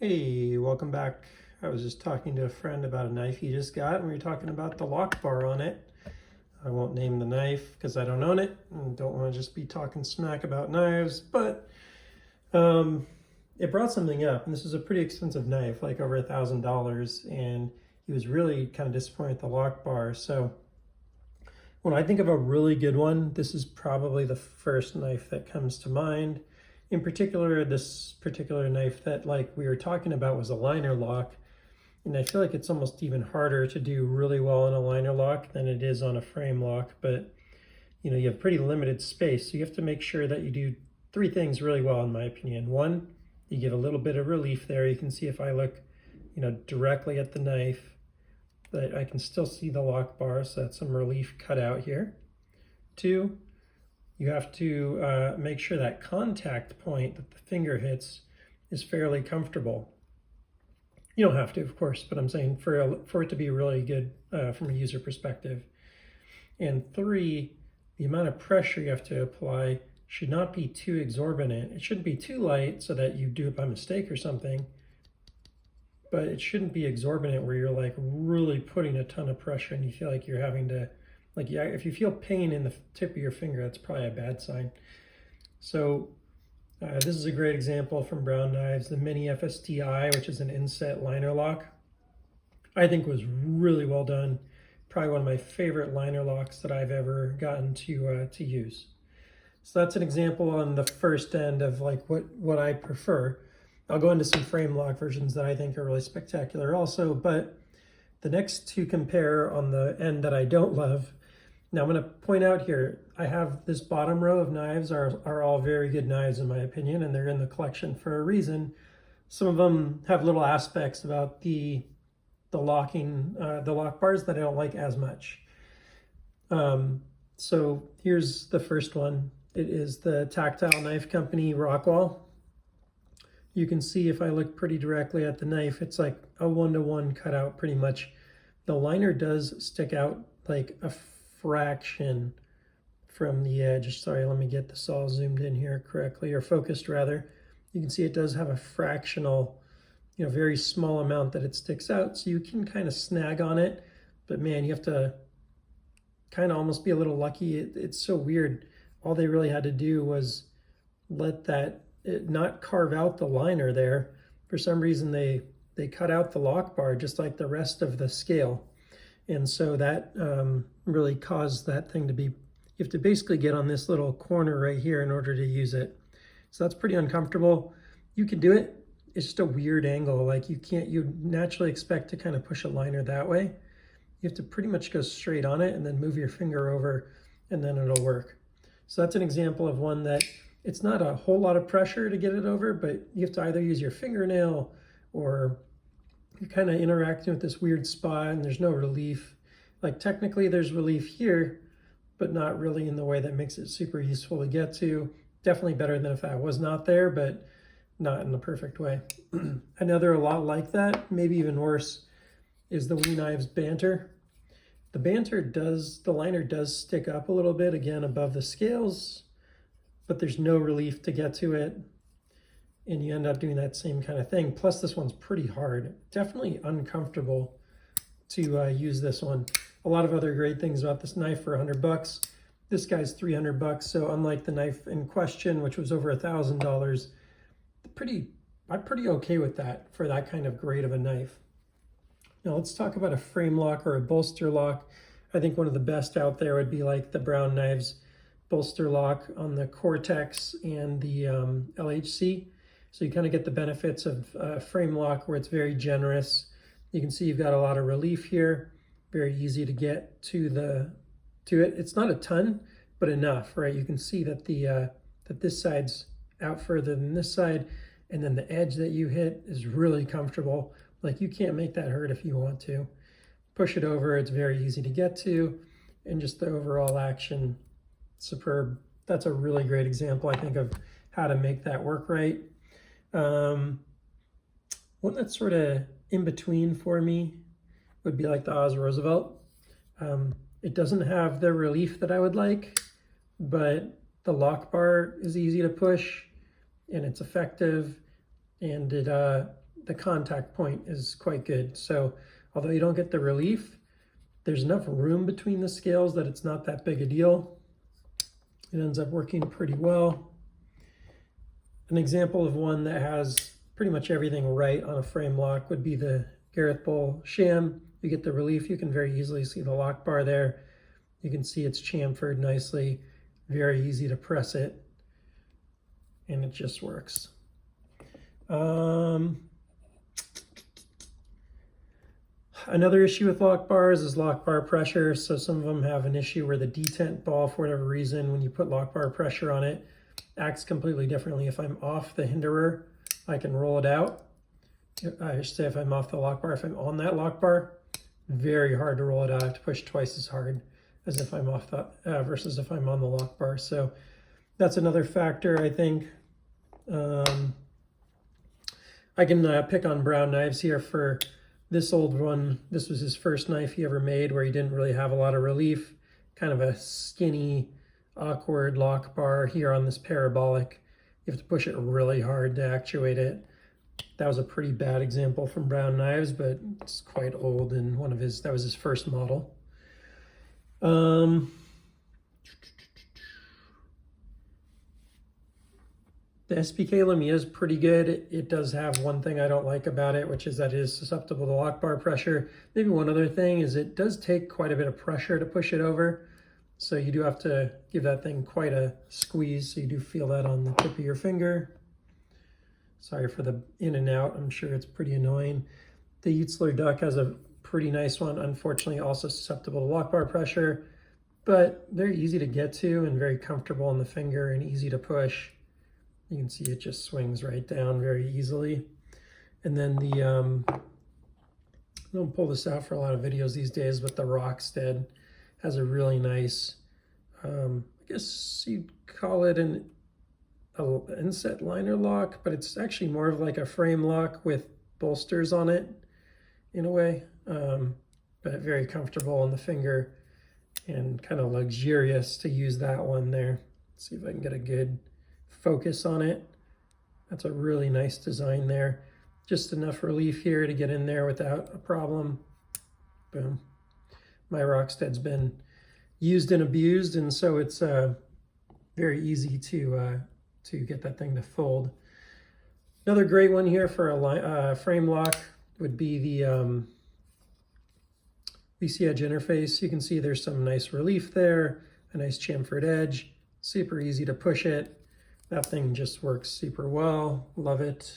Hey, welcome back. I was just talking to a friend about a knife he just got, and we were talking about the Lockbar on it. I won't name the knife because I don't own it and don't want to just be talking smack about knives, but it brought something up, and this is a pretty expensive knife, like over $1,000, and he was really kind of disappointed at the Lockbar. So when I think of a really good one, this is probably the first knife that comes to mind. In particular, this particular knife that like we were talking about was a liner lock. And I feel like it's almost even harder to do really well on a liner lock than it is on a frame lock. But you have pretty limited space. So you have to make sure that you do three things really well, in my opinion. One, you get a little bit of relief there. You can see if I look, directly at the knife, that I can still see the lock bar. So that's some relief cut out here. Two, you have to make sure that contact point that the finger hits is fairly comfortable. You don't have to, of course, but I'm saying for it to be really good from a user perspective. And three, the amount of pressure you have to apply should not be too exorbitant. It shouldn't be too light so that you do it by mistake or something, but it shouldn't be exorbitant where you're like really putting a ton of pressure and you feel like you're having to, if you feel pain in the tip of your finger, that's probably a bad sign. So this is a great example from Brown Knives. The Mini FSTI, which is an inset liner lock, I think was really well done. Probably one of my favorite liner locks that I've ever gotten to use. So that's an example on the first end of like what I prefer. I'll go into some frame lock versions that I think are really spectacular also, but the next to compare on the end that I don't love. Now I'm going to point out here, I have this bottom row of knives are all very good knives in my opinion, and they're in the collection for a reason. Some of them have little aspects about the locking, the lock bars that I don't like as much. So here's the first one. It is the Tactile Knife Company Rockwall. You can see if I look pretty directly at the knife, it's like a 1-to-1 cutout pretty much. The liner does stick out like a fraction from the edge. Sorry, let me get this all zoomed in here correctly, or focused rather. You can see it does have a fractional, very small amount that it sticks out. So you can kind of snag on it, but man, you have to kind of almost be a little lucky. It's so weird. All they really had to do was let it not carve out the liner there. For some reason, they cut out the lock bar just like the rest of the scale. And so that really caused that thing to be, you have to basically get on this little corner right here in order to use it. So that's pretty uncomfortable. You can do it. It's just a weird angle. Like you naturally expect to kind of push a liner that way. You have to pretty much go straight on it and then move your finger over and then it'll work. So that's an example of one that it's not a whole lot of pressure to get it over, but you have to either use your fingernail or you're kind of interacting with this weird spot and there's no relief. Like technically there's relief here, but not really in the way that makes it super useful to get to. Definitely better than if that was not there, but not in the perfect way. Another a lot like that, maybe even worse, is the WE Knives Banter. The liner does stick up a little bit, again, above the scales, but there's no relief to get to it. And you end up doing that same kind of thing. Plus this one's pretty hard. Definitely uncomfortable to use this one. A lot of other great things about this knife for $100. This guy's $300. So unlike the knife in question, which was over $1,000, I'm pretty okay with that for that kind of grade of a knife. Now let's talk about a frame lock or a bolster lock. I think one of the best out there would be like the Brown Knives bolster lock on the Cortex and the LHC. So you kind of get the benefits of frame lock where it's very generous. You can see you've got a lot of relief here. Very easy to get to it. It's not a ton, but enough, right? You can see that that this side's out further than this side, and then the edge that you hit is really comfortable. Like you can't make that hurt if you want to. Push it over, it's very easy to get to, and just the overall action, superb. That's a really great example, I think, of how to make that work right. One that's sort of in between for me would be like the Oz Roosevelt. It doesn't have the relief that I would like, but the lock bar is easy to push and it's effective, and it the contact point is quite good. So although you don't get the relief, there's enough room between the scales that it's not that big a deal. It ends up working pretty well. An example of one that has pretty much everything right on a frame lock would be the Gareth Bull Sham. You get the relief, you can very easily see the lock bar there. You can see it's chamfered nicely, very easy to press it, and it just works. Another issue with lock bars is lock bar pressure. So some of them have an issue where the detent ball, for whatever reason, when you put lock bar pressure on it, acts completely differently. If I'm off the hinderer, I can roll it out. I should say if I'm off the lock bar. If I'm on that lock bar, very hard to roll it out. I have to push twice as hard as if I'm off the, versus if I'm on the lock bar. So that's another factor, I think. I can pick on Brown knives here for this old one. This was his first knife he ever made where he didn't really have a lot of relief. Kind of a skinny, awkward lock bar here on this parabolic. You have to push it really hard to actuate it. That was a pretty bad example from Brown Knives, but it's quite old, and that was his first model. The SPK Lumia is pretty good. It does have one thing I don't like about it, which is that it is susceptible to lock bar pressure. Maybe one other thing is it does take quite a bit of pressure to push it over. So you do have to give that thing quite a squeeze, so you do feel that on the tip of your finger. Sorry for the in and out, I'm sure it's pretty annoying. The Utzler Duck has a pretty nice one, unfortunately also susceptible to lock bar pressure, but very easy to get to and very comfortable on the finger and easy to push. You can see it just swings right down very easily. And then the, I don't pull this out for a lot of videos these days, but the Rockstead has a really nice, I guess you'd call it an inset liner lock, but it's actually more of like a frame lock with bolsters on it in a way, but very comfortable on the finger and kind of luxurious to use that one there. Let's see if I can get a good focus on it. That's a really nice design there. Just enough relief here to get in there without a problem. Boom. My Rockstead's been used and abused, and so it's very easy to get that thing to fold. Another great one here for a frame lock would be the VC Edge interface. You can see there's some nice relief there, a nice chamfered edge, super easy to push it. That thing just works super well, love it.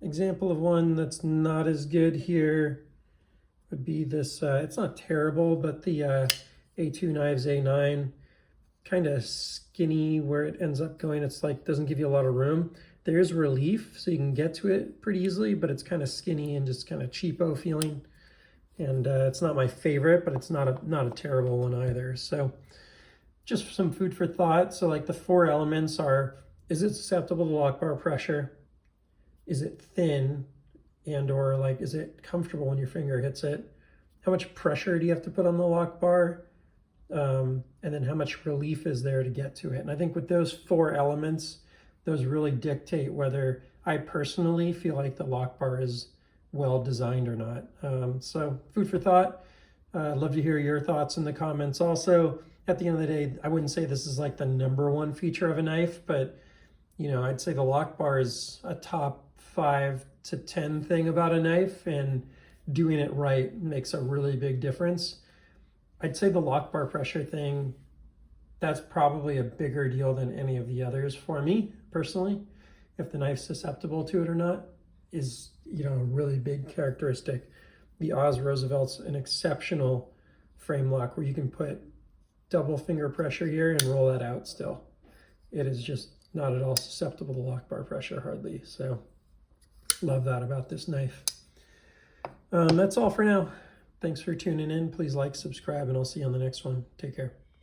Example of one that's not as good here would be this, it's not terrible, but the A2 Knives A9, kind of skinny where it ends up going. It's like, doesn't give you a lot of room. There is relief, so you can get to it pretty easily, but it's kind of skinny and just kind of cheapo feeling. And it's not my favorite, but it's not a terrible one either. So just some food for thought. So like the 4 elements are, is it susceptible to lock bar pressure? Is it thin? And or like, is it comfortable when your finger hits it? How much pressure do you have to put on the lock bar? And then how much relief is there to get to it? And I think with those 4 elements, those really dictate whether I personally feel like the lock bar is well designed or not. So food for thought. I'd love to hear your thoughts in the comments. Also, at the end of the day, I wouldn't say this is like the #1 feature of a knife, but you know, I'd say the lock bar is a top 5 to 10 thing about a knife, and doing it right makes a really big difference. I'd say the lock bar pressure thing, that's probably a bigger deal than any of the others for me personally. If the knife's susceptible to it or not is, you know, a really big characteristic. The Oz Roosevelt's an exceptional frame lock where you can put double finger pressure here and roll that out still. It is just not at all susceptible to lock bar pressure hardly. So love that about this knife. That's all for now. Thanks for tuning in. Please like, subscribe, and I'll see you on the next one. Take care.